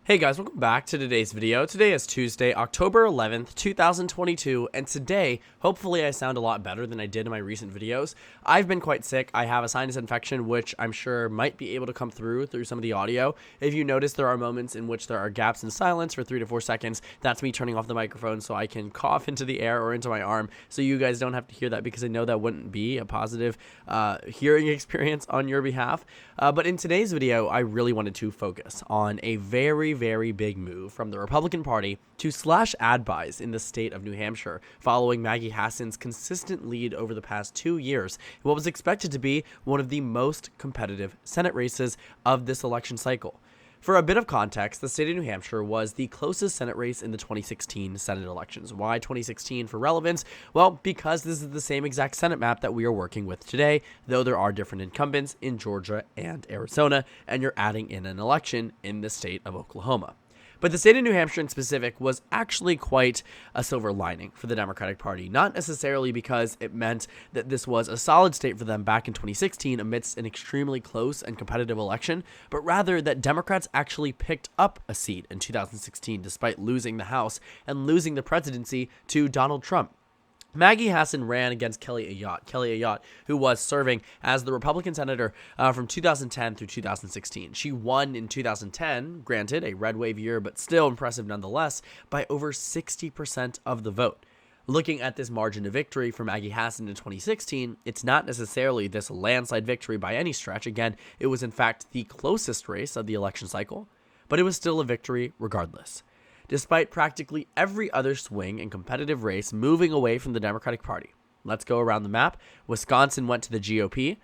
Hey guys, welcome back to today's video. Today is Tuesday, October 11th, 2022, and today, hopefully I sound a lot better than I did in my recent videos. I've been quite sick. I have a sinus infection, which I'm sure might be able to come through some of the audio. If you notice, there are moments in which there are gaps in silence for 3 to 4 seconds. That's me turning off the microphone so I can cough into the air or into my arm, so you guys don't have to hear that, because I know that wouldn't be a positive hearing experience on your behalf. But in today's video, I really wanted to focus on a very big move from the Republican Party to slash ad buys in the state of New Hampshire, following Maggie Hassan's consistent lead over the past 2 years in what was expected to be one of the most competitive Senate races of this election cycle. For a bit of context, the state of New Hampshire was the closest Senate race in the 2016 Senate elections. Why 2016 for relevance? Well, because this is the same exact Senate map that we are working with today, though there are different incumbents in Georgia and Arizona, and you're adding in an election in the state of Oklahoma. But the state of New Hampshire in specific was actually quite a silver lining for the Democratic Party, not necessarily because it meant that this was a solid state for them back in 2016 amidst an extremely close and competitive election, but rather that Democrats actually picked up a seat in 2016 despite losing the House and losing the presidency to Donald Trump. Maggie Hassan ran against Kelly Ayotte, who was serving as the Republican senator from 2010 through 2016. She won in 2010, granted a red wave year, but still impressive nonetheless, by over 60% of the vote. Looking at this margin of victory for Maggie Hassan in 2016, it's not necessarily this landslide victory by any stretch. Again, it was in fact the closest race of the election cycle, but it was still a victory regardless. Despite practically every other swing and competitive race moving away from the Democratic Party. Let's go around the map. Wisconsin went to the GOP.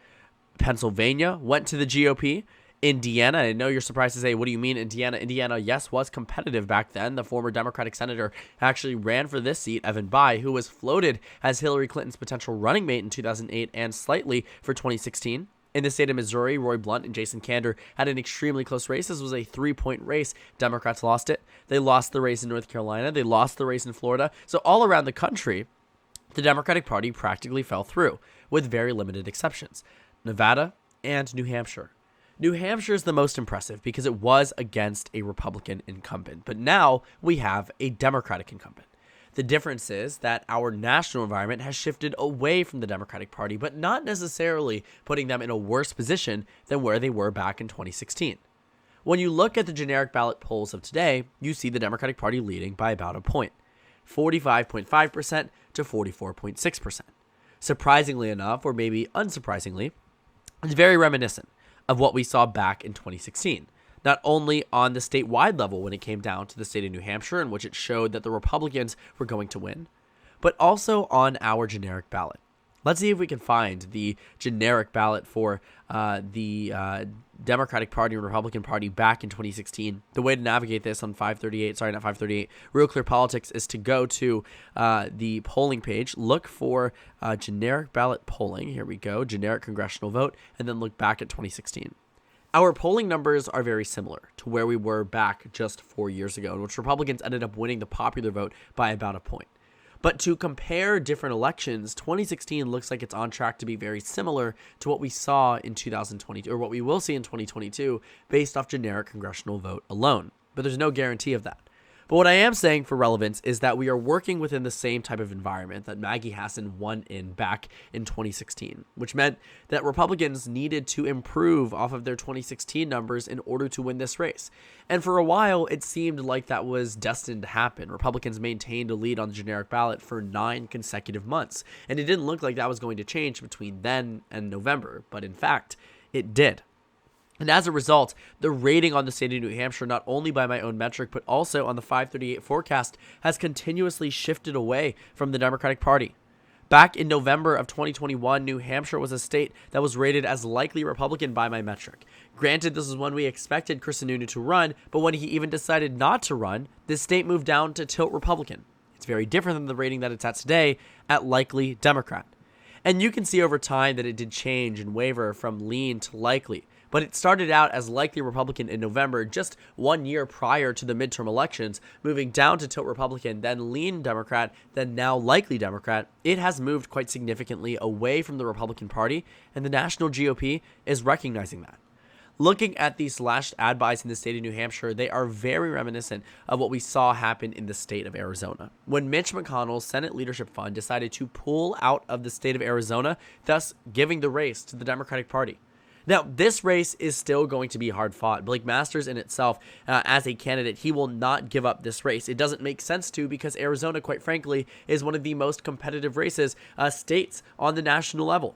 Pennsylvania went to the GOP. Indiana, I know you're surprised to say, what do you mean Indiana? Indiana, yes, was competitive back then. The former Democratic senator actually ran for this seat, Evan Bayh, who was floated as Hillary Clinton's potential running mate in 2008 and slightly for 2016. In the state of Missouri, Roy Blunt and Jason Kander had an extremely close race. This was a 3-point race. Democrats lost it. They lost the race in North Carolina. They lost the race in Florida. So all around the country, the Democratic Party practically fell through, with very limited exceptions. Nevada and New Hampshire. New Hampshire is the most impressive because it was against a Republican incumbent. But now we have a Democratic incumbent. The difference is that our national environment has shifted away from the Democratic Party, but not necessarily putting them in a worse position than where they were back in 2016. When you look at the generic ballot polls of today, you see the Democratic Party leading by about a point, 45.5% to 44.6%. Surprisingly enough, or maybe unsurprisingly, it's very reminiscent of what we saw back in 2016. Not only on the statewide level when it came down to the state of New Hampshire, in which it showed that the Republicans were going to win, but also on our generic ballot. Let's see if we can find the generic ballot for the Democratic Party and Republican Party back in 2016. The way to navigate this on FiveThirtyEight, Real Clear Politics, is to go to the polling page, look for generic ballot polling. Here we go, generic congressional vote, and then look back at 2016. Our polling numbers are very similar to where we were back just 4 years ago, in which Republicans ended up winning the popular vote by about a point. But to compare different elections, 2016 looks like it's on track to be very similar to what we saw in 2022, or what we will see in 2022, based off generic congressional vote alone. But there's no guarantee of that. But what I am saying for relevance is that we are working within the same type of environment that Maggie Hassan won in back in 2016, which meant that Republicans needed to improve off of their 2016 numbers in order to win this race. And for a while, it seemed like that was destined to happen. Republicans maintained a lead on the generic ballot for 9 consecutive months, and it didn't look like that was going to change between then and November, but in fact, it did. And as a result, the rating on the state of New Hampshire, not only by my own metric, but also on the 538 forecast, has continuously shifted away from the Democratic Party. Back in November of 2021, New Hampshire was a state that was rated as likely Republican by my metric. Granted, this is when we expected Chris Sununu to run, but when he even decided not to run, this state moved down to tilt Republican. It's very different than the rating that it's at today at likely Democrat. And you can see over time that it did change and waver from lean to likely. But it started out as likely Republican in November, just 1 year prior to the midterm elections, moving down to tilt Republican, then lean Democrat, then now likely Democrat. It has moved quite significantly away from the Republican Party, and the national GOP is recognizing that. Looking at these slashed ad buys in the state of New Hampshire, they are very reminiscent of what we saw happen in the state of Arizona. When Mitch McConnell's Senate Leadership Fund decided to pull out of the state of Arizona, thus giving the race to the Democratic Party. Now, this race is still going to be hard fought. Blake Masters in itself, as a candidate, he will not give up this race. It doesn't make sense to, because Arizona, quite frankly, is one of the most competitive states on the national level.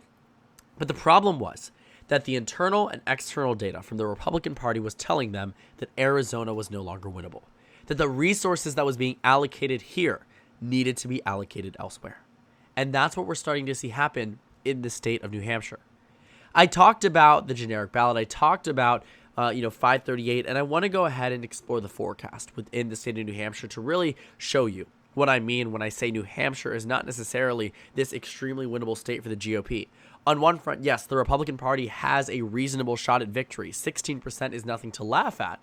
But the problem was that the internal and external data from the Republican Party was telling them that Arizona was no longer winnable, that the resources that was being allocated here needed to be allocated elsewhere. And that's what we're starting to see happen in the state of New Hampshire. I talked about the generic ballot. I talked about, FiveThirtyEight, and I want to go ahead and explore the forecast within the state of New Hampshire to really show you what I mean when I say New Hampshire is not necessarily this extremely winnable state for the GOP. On one front, yes, the Republican Party has a reasonable shot at victory. 16% is nothing to laugh at,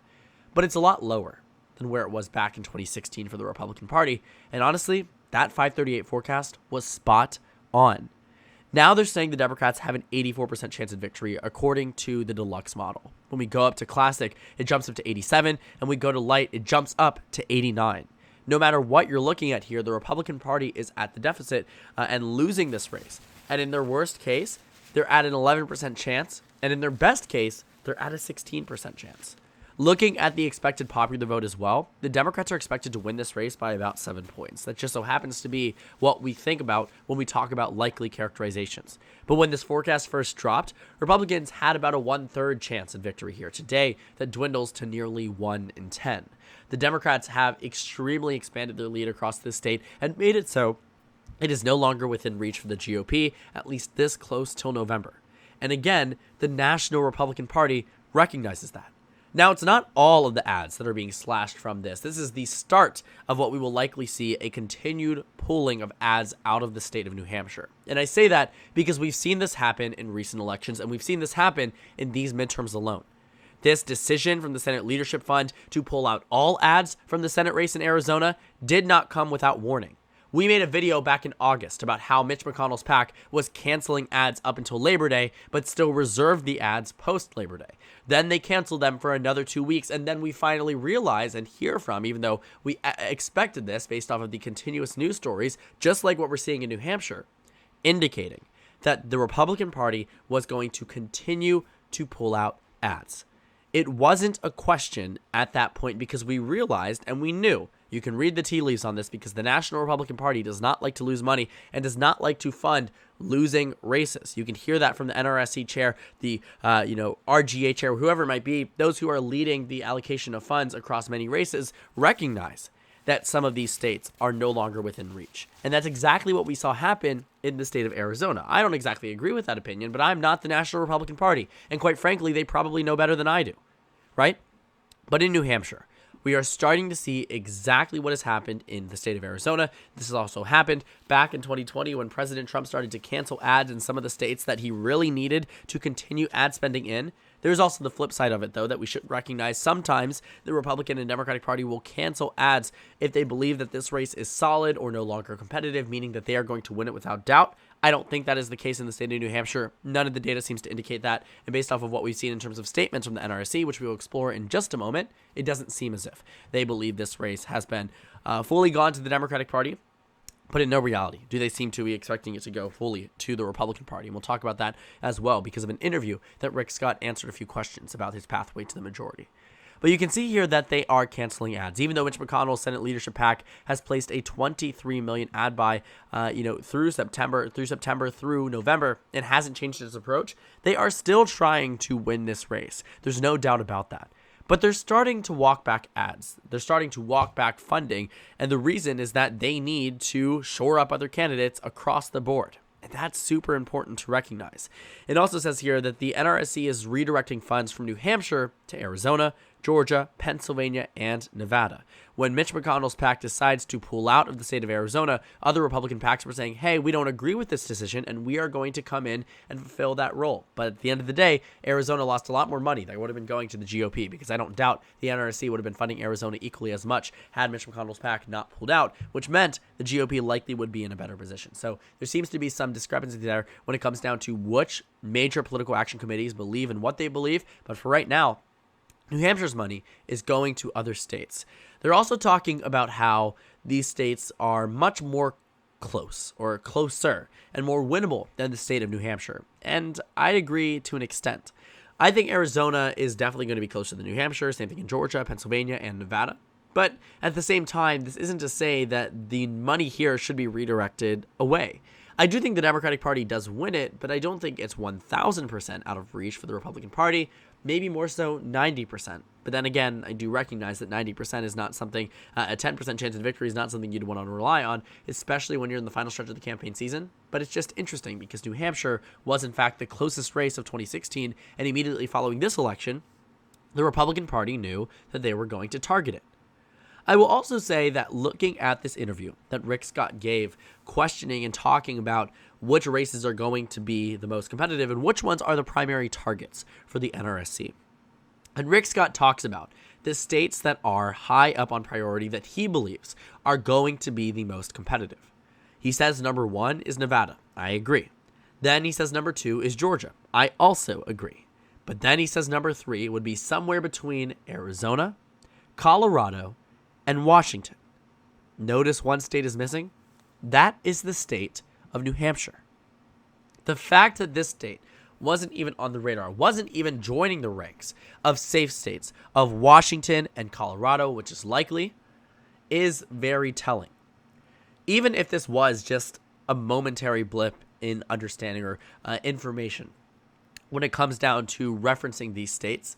but it's a lot lower than where it was back in 2016 for the Republican Party. And honestly, that FiveThirtyEight forecast was spot on. Now they're saying the Democrats have an 84% chance of victory according to the deluxe model. When we go up to classic, it jumps up to 87, and we go to light, it jumps up to 89. No matter what you're looking at here, the Republican Party is at the deficit and losing this race. And in their worst case, they're at an 11% chance, and in their best case, they're at a 16% chance. Looking at the expected popular vote as well, the Democrats are expected to win this race by about 7 points. That just so happens to be what we think about when we talk about likely characterizations. But when this forecast first dropped, Republicans had about a 1/3 chance of victory here. Today, that dwindles to nearly 1 in 10. The Democrats have extremely expanded their lead across this state and made it so it is no longer within reach for the GOP, at least this close till November. And again, the National Republican Party recognizes that. Now, it's not all of the ads that are being slashed from this. This is the start of what we will likely see, a continued pulling of ads out of the state of New Hampshire. And I say that because we've seen this happen in recent elections, and we've seen this happen in these midterms alone. This decision from the Senate Leadership Fund to pull out all ads from the Senate race in Arizona did not come without warning. We made a video back in August about how Mitch McConnell's PAC was canceling ads up until Labor Day, but still reserved the ads post-Labor Day. Then they canceled them for another 2 weeks, and then we finally realize and hear from, even though we expected this based off of the continuous news stories, just like what we're seeing in New Hampshire, indicating that the Republican Party was going to continue to pull out ads. It wasn't a question at that point because we realized and we knew. You can read the tea leaves on this because the National Republican Party does not like to lose money and does not like to fund losing races. You can hear that from the NRSC chair, the RGA chair, whoever it might be. Those who are leading the allocation of funds across many races recognize that some of these states are no longer within reach. And that's exactly what we saw happen in the state of Arizona. I don't exactly agree with that opinion, but I'm not the National Republican Party. And quite frankly, they probably know better than I do, right? But in New Hampshire, we are starting to see exactly what has happened in the state of Arizona. This has also happened back in 2020 when President Trump started to cancel ads in some of the states that he really needed to continue ad spending in. There's also the flip side of it, though, that we should recognize. Sometimes the Republican and Democratic Party will cancel ads if they believe that this race is solid or no longer competitive, meaning that they are going to win it without doubt. I don't think that is the case in the state of New Hampshire. None of the data seems to indicate that. And based off of what we've seen in terms of statements from the NRSC, which we will explore in just a moment, it doesn't seem as if they believe this race has been fully gone to the Democratic Party. But in no reality do they seem to be expecting it to go fully to the Republican Party. And we'll talk about that as well because of an interview that Rick Scott answered a few questions about his pathway to the majority. But you can see here that they are canceling ads. Even though Mitch McConnell's Senate Leadership PAC has placed a 23 million ad buy, through September through November and hasn't changed its approach, they are still trying to win this race. There's no doubt about that. But they're starting to walk back ads. They're starting to walk back funding. And the reason is that they need to shore up other candidates across the board. And that's super important to recognize. It also says here that the NRSC is redirecting funds from New Hampshire to Arizona, Georgia, Pennsylvania, and Nevada. When Mitch McConnell's PAC decides to pull out of the state of Arizona, other Republican PACs were saying, hey, we don't agree with this decision, and we are going to come in and fulfill that role. But at the end of the day, Arizona lost a lot more money that would have been going to the GOP, because I don't doubt the NRC would have been funding Arizona equally as much had Mitch McConnell's PAC not pulled out, which meant the GOP likely would be in a better position. So there seems to be some discrepancy there when it comes down to which major political action committees believe in what they believe. But for right now, New Hampshire's money is going to other states. They're also talking about how these states are much more close or closer and more winnable than the state of New Hampshire. And I agree to an extent. I think Arizona is definitely going to be closer than New Hampshire. Same thing in Georgia, Pennsylvania, and Nevada. But at the same time, this isn't to say that the money here should be redirected away. I do think the Democratic Party does win it, but I don't think it's 1,000% out of reach for the Republican Party, maybe more so 90%. But then again, I do recognize that 90% is not something, a 10% chance of victory is not something you'd want to rely on, especially when you're in the final stretch of the campaign season. But it's just interesting because New Hampshire was in fact the closest race of 2016, and immediately following this election, the Republican Party knew that they were going to target it. I will also say that looking at this interview that Rick Scott gave, questioning and talking about which races are going to be the most competitive and which ones are the primary targets for the NRSC. And Rick Scott talks about the states that are high up on priority that he believes are going to be the most competitive. He says number 1 is Nevada. I agree. Then he says number 2 is Georgia. I also agree. But then he says number 3 would be somewhere between Arizona, Colorado, and Washington. Notice one state is missing? That is the state of New Hampshire. The fact that this state wasn't even on the radar, wasn't even joining the ranks of safe states of Washington and Colorado, which is likely, is very telling. Even if this was just a momentary blip in understanding or information, when it comes down to referencing these states,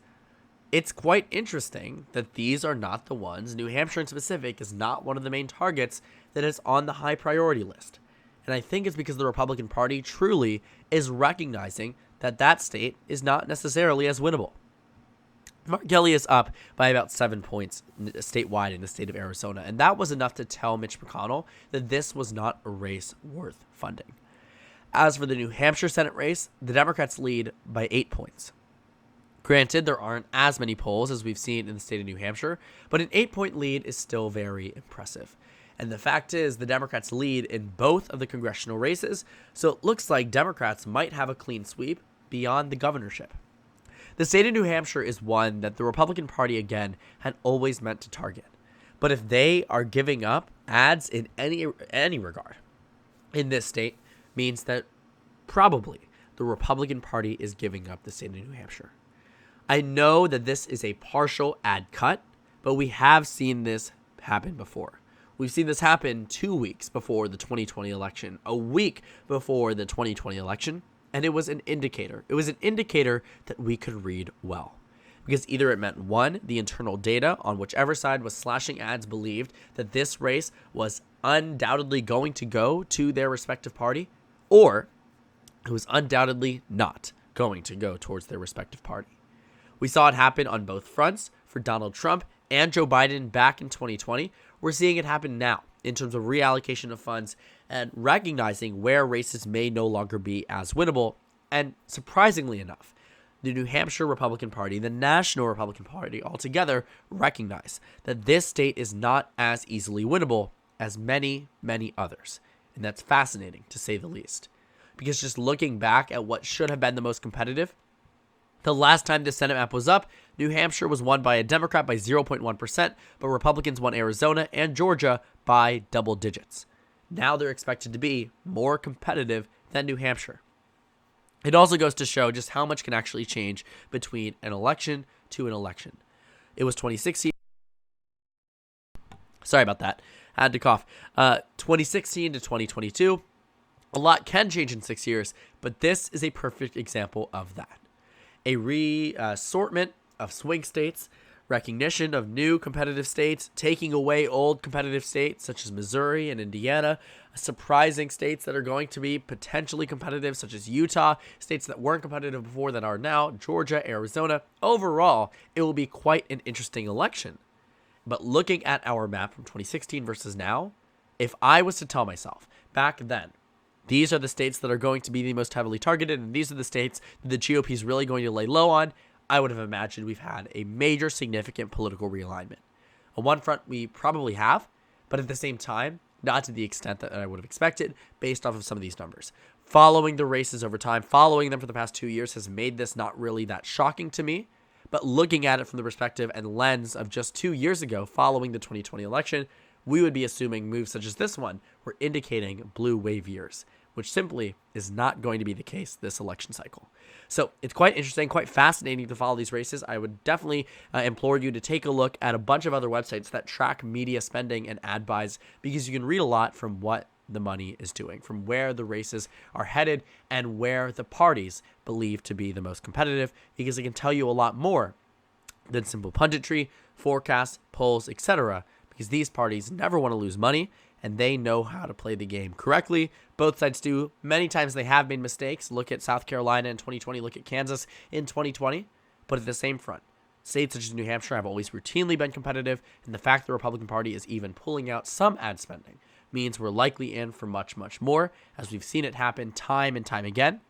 it's quite interesting that these are not the ones. New Hampshire in specific is not one of the main targets that is on the high priority list. And I think it's because the Republican Party truly is recognizing that that state is not necessarily as winnable. Mark Kelly is up by about 7 points statewide in the state of Arizona, and that was enough to tell Mitch McConnell that this was not a race worth funding. As for the New Hampshire Senate race, the Democrats lead by 8 points. Granted, there aren't as many polls as we've seen in the state of New Hampshire, but an 8-point lead is still very impressive. And the fact is, the Democrats lead in both of the congressional races, so it looks like Democrats might have a clean sweep beyond the governorship. The state of New Hampshire is one that the Republican Party, again, had always meant to target. But if they are giving up ads in any regard in this state, means that probably the Republican Party is giving up the state of New Hampshire. I know that this is a partial ad cut, but we have seen this happen before. We've seen this happen 2 weeks before the 2020 election, a week before the 2020 election, and it was an indicator. It was an indicator that we could read well. Because either it meant, 1, the internal data on whichever side was slashing ads believed that this race was undoubtedly going to go to their respective party, or it was undoubtedly not going to go towards their respective party. We saw it happen on both fronts for Donald Trump and Joe Biden back in 2020. We're seeing it happen now in terms of reallocation of funds and recognizing where races may no longer be as winnable. And surprisingly enough, the New Hampshire Republican Party, the National Republican Party altogether recognize that this state is not as easily winnable as many, many others. And that's fascinating, to say the least. Because just looking back at what should have been the most competitive, the last time the Senate map was up, New Hampshire was won by a Democrat by 0.1%, but Republicans won Arizona and Georgia by double digits. Now they're expected to be more competitive than New Hampshire. It also goes to show just how much can actually change between an election to an election. It was 2016. Sorry about that. I had to cough. 2016 to 2022. A lot can change in 6 years, but this is a perfect example of that. A reassortment of swing states recognition of new competitive states, taking away old competitive states such as Missouri and Indiana, surprising states that are going to be potentially competitive such as Utah, states that weren't competitive before that are now, Georgia, Arizona. Overall, it will be quite an interesting election. But looking at our map from 2016 versus now, if I was to tell myself back then, these are the states that are going to be the most heavily targeted, and these are the states that the GOP is really going to lay low on, I would have imagined we've had a major significant political realignment. On one front, we probably have, but at the same time, not to the extent that I would have expected based off of some of these numbers. Following the races over time, following them for the past 2 years has made this not really that shocking to me, but looking at it from the perspective and lens of just 2 years ago following the 2020 election, we would be assuming moves such as this one were indicating blue wave years, which simply is not going to be the case this election cycle. So it's quite interesting, quite fascinating to follow these races. I would definitely implore you to take a look at a bunch of other websites that track media spending and ad buys, because you can read a lot from what the money is doing, from where the races are headed and where the parties believe to be the most competitive, because it can tell you a lot more than simple punditry, forecasts, polls, etc., because these parties never want to lose money, and they know how to play the game correctly. Both sides do. Many times they have made mistakes. Look at South Carolina in 2020. Look at Kansas in 2020. But at the same front, states such as New Hampshire have always routinely been competitive, and the fact the Republican Party is even pulling out some ad spending means we're likely in for much, much more, as we've seen it happen time and time again.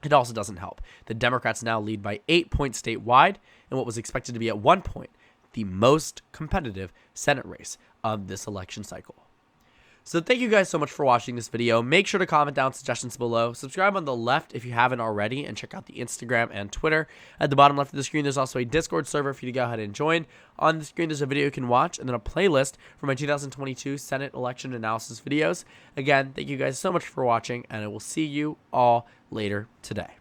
It also doesn't help. The Democrats now lead by 8 points statewide in what was expected to be at 1 point the most competitive Senate race of this election cycle. So thank you guys so much for watching this video. Make sure to comment down suggestions below. Subscribe on the left if you haven't already, and check out the Instagram and Twitter. At the bottom left of the screen, there's also a Discord server for you to go ahead and join. On the screen, there's a video you can watch, and then a playlist for my 2022 Senate election analysis videos. Again, thank you guys so much for watching, and I will see you all later today.